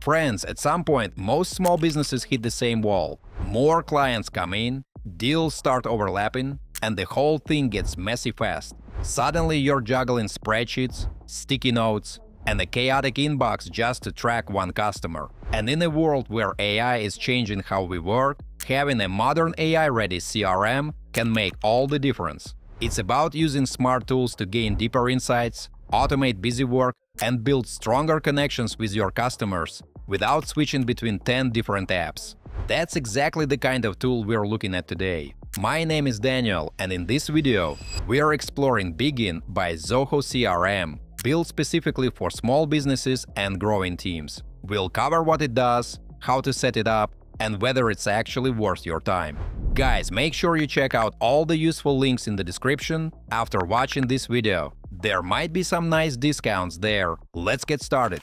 Friends, at some point, most small businesses hit the same wall. More clients come in, deals start overlapping, and the whole thing gets messy fast. Suddenly you're juggling spreadsheets, sticky notes, and a chaotic inbox just to track one customer. And in a world where AI is changing how we work, having a modern AI-ready CRM can make all the difference. It's about using smart tools to gain deeper insights, automate busy work, and build stronger connections with your customers without switching between 10 different apps. That's exactly the kind of tool we're looking at today. My name is Daniel, and in this video, we are exploring Bigin by Zoho CRM, built specifically for small businesses and growing teams. We'll cover what it does, how to set it up, and whether it's actually worth your time. Guys, make sure you check out all the useful links in the description after watching this video. There might be some nice discounts there. Let's get started.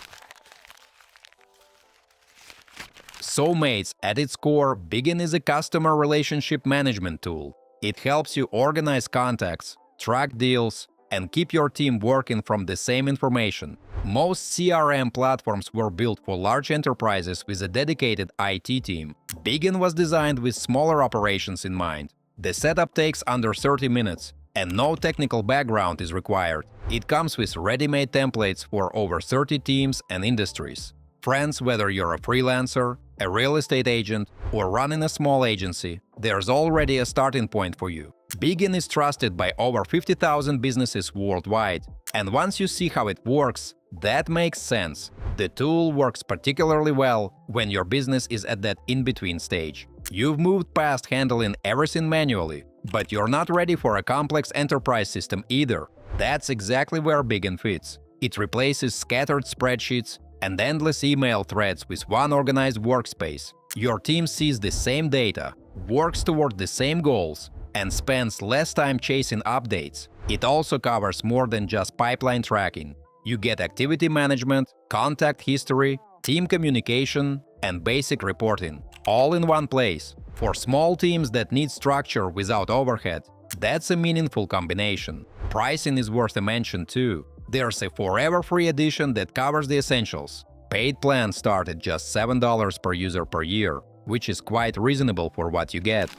So mates, at its core, Bigin is a customer relationship management tool. It helps you organize contacts, track deals, and keep your team working from the same information. Most CRM platforms were built for large enterprises with a dedicated IT team. Bigin was designed with smaller operations in mind. The setup takes under 30 minutes, and no technical background is required. It comes with ready-made templates for over 30 teams and industries. Friends, whether you're a freelancer, a real estate agent, or running a small agency, there's already a starting point for you. Bigin is trusted by over 50,000 businesses worldwide, and once you see how it works, that makes sense. The tool works particularly well when your business is at that in-between stage. You've moved past handling everything manually, but you're not ready for a complex enterprise system either. That's exactly where Bigin fits. It replaces scattered spreadsheets and endless email threads with one organized workspace. Your team sees the same data, works toward the same goals, and spends less time chasing updates. It also covers more than just pipeline tracking. You get activity management, contact history, team communication, and basic reporting, all in one place. For small teams that need structure without overhead, that's a meaningful combination. Pricing is worth a mention too. There's a forever free edition that covers the essentials. Paid plans start at just $7 per user per year, which is quite reasonable for what you get.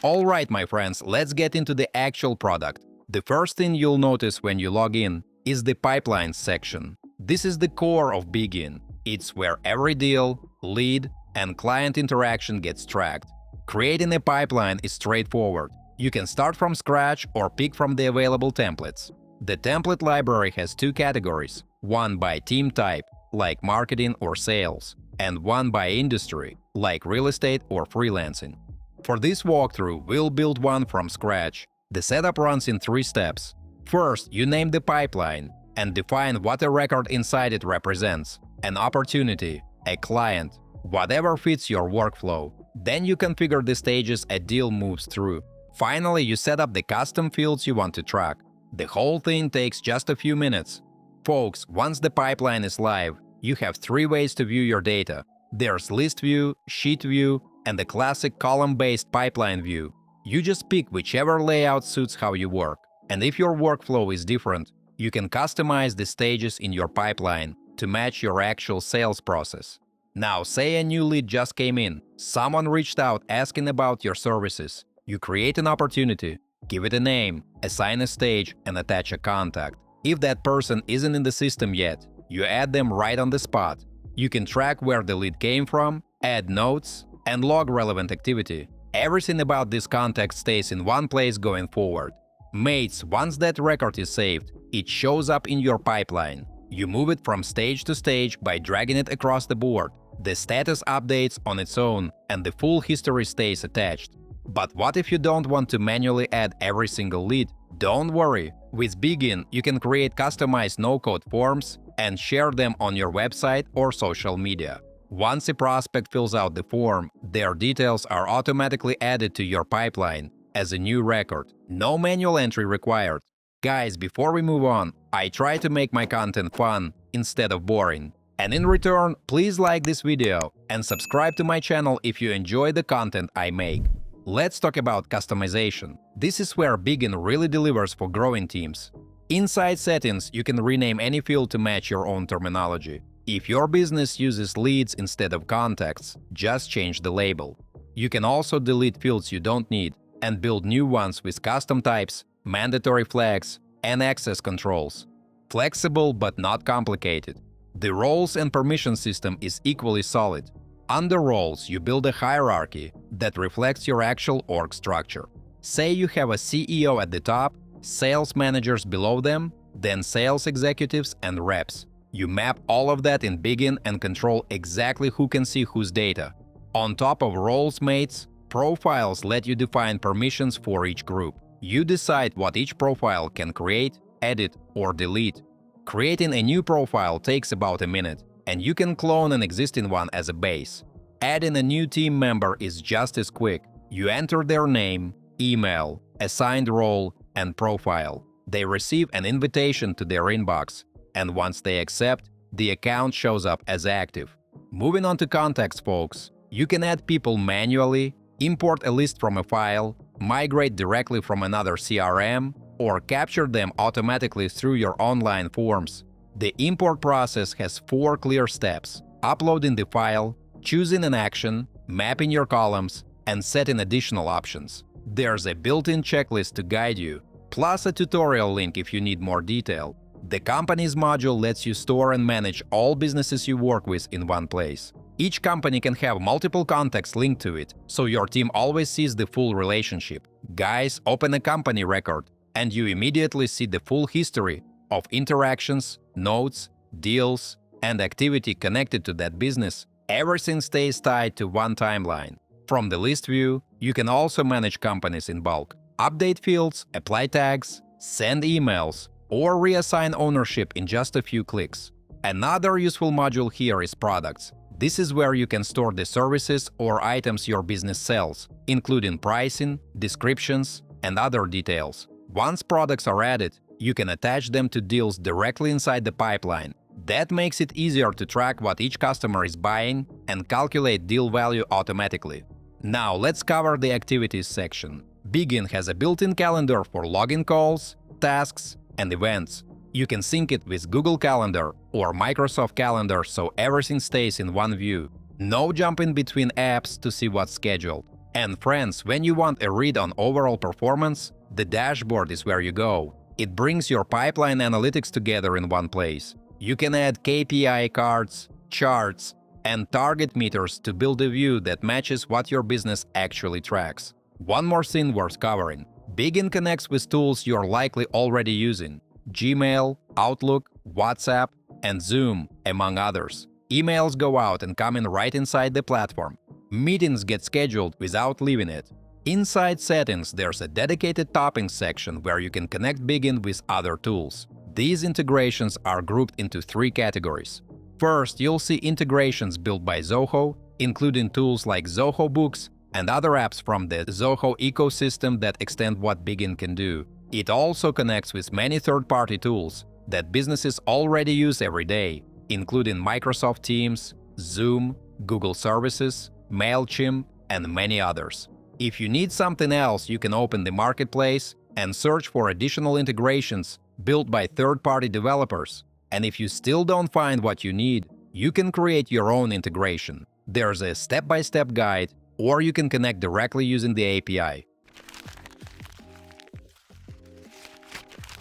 Alright, my friends, let's get into the actual product. The first thing you'll notice when you log in is the pipelines section. This is the core of Bigin. It's where every deal, lead, and client interaction gets tracked. Creating a pipeline is straightforward. You can start from scratch or pick from the available templates. The template library has two categories, one by team type, like marketing or sales, and one by industry, like real estate or freelancing. For this walkthrough, we'll build one from scratch. The setup runs in 3 steps. First, you name the pipeline and define what a record inside it represents: an opportunity, a client, whatever fits your workflow. Then you configure the stages a deal moves through. Finally, you set up the custom fields you want to track. The whole thing takes just a few minutes. Folks, once the pipeline is live, you have 3 ways to view your data. There's list view, sheet view, and the classic column-based pipeline view. You just pick whichever layout suits how you work. And if your workflow is different, you can customize the stages in your pipeline to match your actual sales process. Now, say a new lead just came in. Someone reached out asking about your services. You create an opportunity, give it a name, assign a stage, and attach a contact. If that person isn't in the system yet, you add them right on the spot. You can track where the lead came from, add notes, and log relevant activity. Everything about this contact stays in one place going forward. Mates, once that record is saved, it shows up in your pipeline. You move it from stage to stage by dragging it across the board. The status updates on its own, and the full history stays attached. But what if you don't want to manually add every single lead? Don't worry. With Bigin, you can create customized no-code forms and share them on your website or social media. Once a prospect fills out the form, their details are automatically added to your pipeline as a new record. No manual entry required. Guys, before we move on, I try to make my content fun instead of boring. And in return, please like this video and subscribe to my channel if you enjoy the content I make. Let's talk about customization. This is where Bigin really delivers for growing teams. Inside settings, you can rename any field to match your own terminology. If your business uses leads instead of contacts, just change the label. You can also delete fields you don't need and build new ones with custom types, mandatory flags, and access controls. Flexible but not complicated. The roles and permission system is equally solid. Under roles, you build a hierarchy that reflects your actual org structure. Say you have a CEO at the top, sales managers below them, then sales executives and reps. You map all of that in Bigin and control exactly who can see whose data. On top of roles mates, profiles let you define permissions for each group. You decide what each profile can create, edit, or delete. Creating a new profile takes about a minute, and you can clone an existing one as a base. Adding a new team member is just as quick. You enter their name, email, assigned role, and profile. They receive an invitation to their inbox, and once they accept, the account shows up as active. Moving on to contacts, folks. You can add people manually, import a list from a file, migrate directly from another CRM, or capture them automatically through your online forms. The import process has 4 clear steps: uploading the file, choosing an action, mapping your columns, and setting additional options. There's a built-in checklist to guide you, plus a tutorial link if you need more detail. The Companies module lets you store and manage all businesses you work with in one place. Each company can have multiple contacts linked to it, so your team always sees the full relationship. Guys, open a company record, and you immediately see the full history of interactions, notes, deals, and activity connected to that business. Everything stays tied to one timeline. From the list view, you can also manage companies in bulk, update fields, apply tags, send emails, or reassign ownership in just a few clicks. Another useful module here is products. This is where you can store the services or items your business sells, including pricing, descriptions, and other details. Once products are added, you can attach them to deals directly inside the pipeline. That makes it easier to track what each customer is buying and calculate deal value automatically. Now let's cover the activities section. Bigin has a built-in calendar for login calls, tasks, and events. You can sync it with Google Calendar or Microsoft Calendar so everything stays in one view. No jumping between apps to see what's scheduled. And friends, when you want a read on overall performance, the dashboard is where you go. It brings your pipeline analytics together in one place. You can add KPI cards, charts, and target meters to build a view that matches what your business actually tracks. One more thing worth covering. Bigin connects with tools you're likely already using: Gmail, Outlook, WhatsApp, and Zoom, among others. Emails go out and come in right inside the platform. Meetings get scheduled without leaving it. Inside settings, there's a dedicated toppings section where you can connect Bigin with other tools. These integrations are grouped into 3 categories. First, you'll see integrations built by Zoho, including tools like Zoho Books and other apps from the Zoho ecosystem that extend what Bigin can do. It also connects with many third-party tools that businesses already use every day, including Microsoft Teams, Zoom, Google Services, MailChimp, and many others. If you need something else, you can open the marketplace and search for additional integrations built by third-party developers. And if you still don't find what you need, you can create your own integration. There's a step-by-step guide, or you can connect directly using the API.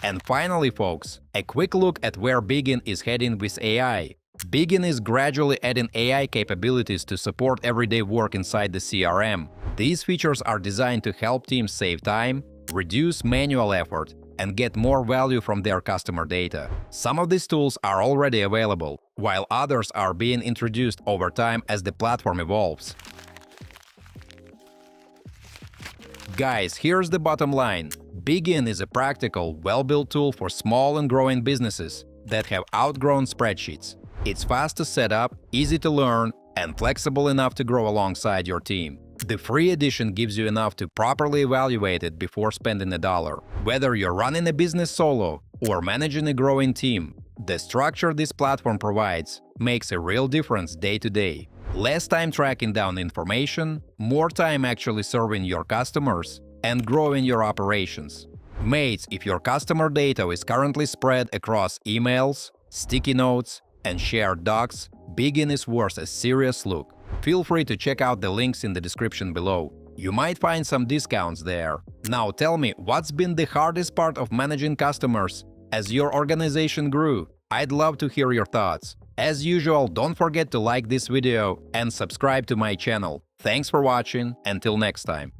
And finally, folks, a quick look at where Bigin is heading with AI. Bigin is gradually adding AI capabilities to support everyday work inside the CRM. These features are designed to help teams save time, reduce manual effort, and get more value from their customer data. Some of these tools are already available, while others are being introduced over time as the platform evolves. Guys, here's the bottom line. Bigin is a practical, well-built tool for small and growing businesses that have outgrown spreadsheets. It's fast to set up, easy to learn, and flexible enough to grow alongside your team. The free edition gives you enough to properly evaluate it before spending $1. Whether you're running a business solo or managing a growing team, the structure this platform provides makes a real difference day to day. Less time tracking down information, more time actually serving your customers and growing your operations. Mates, if your customer data is currently spread across emails, sticky notes, and shared docs, Bigin is worth a serious look. Feel free to check out the links in the description below. You might find some discounts there. Now tell me, what's been the hardest part of managing customers as your organization grew? I'd love to hear your thoughts. As usual, don't forget to like this video and subscribe to my channel. Thanks for watching. Until next time.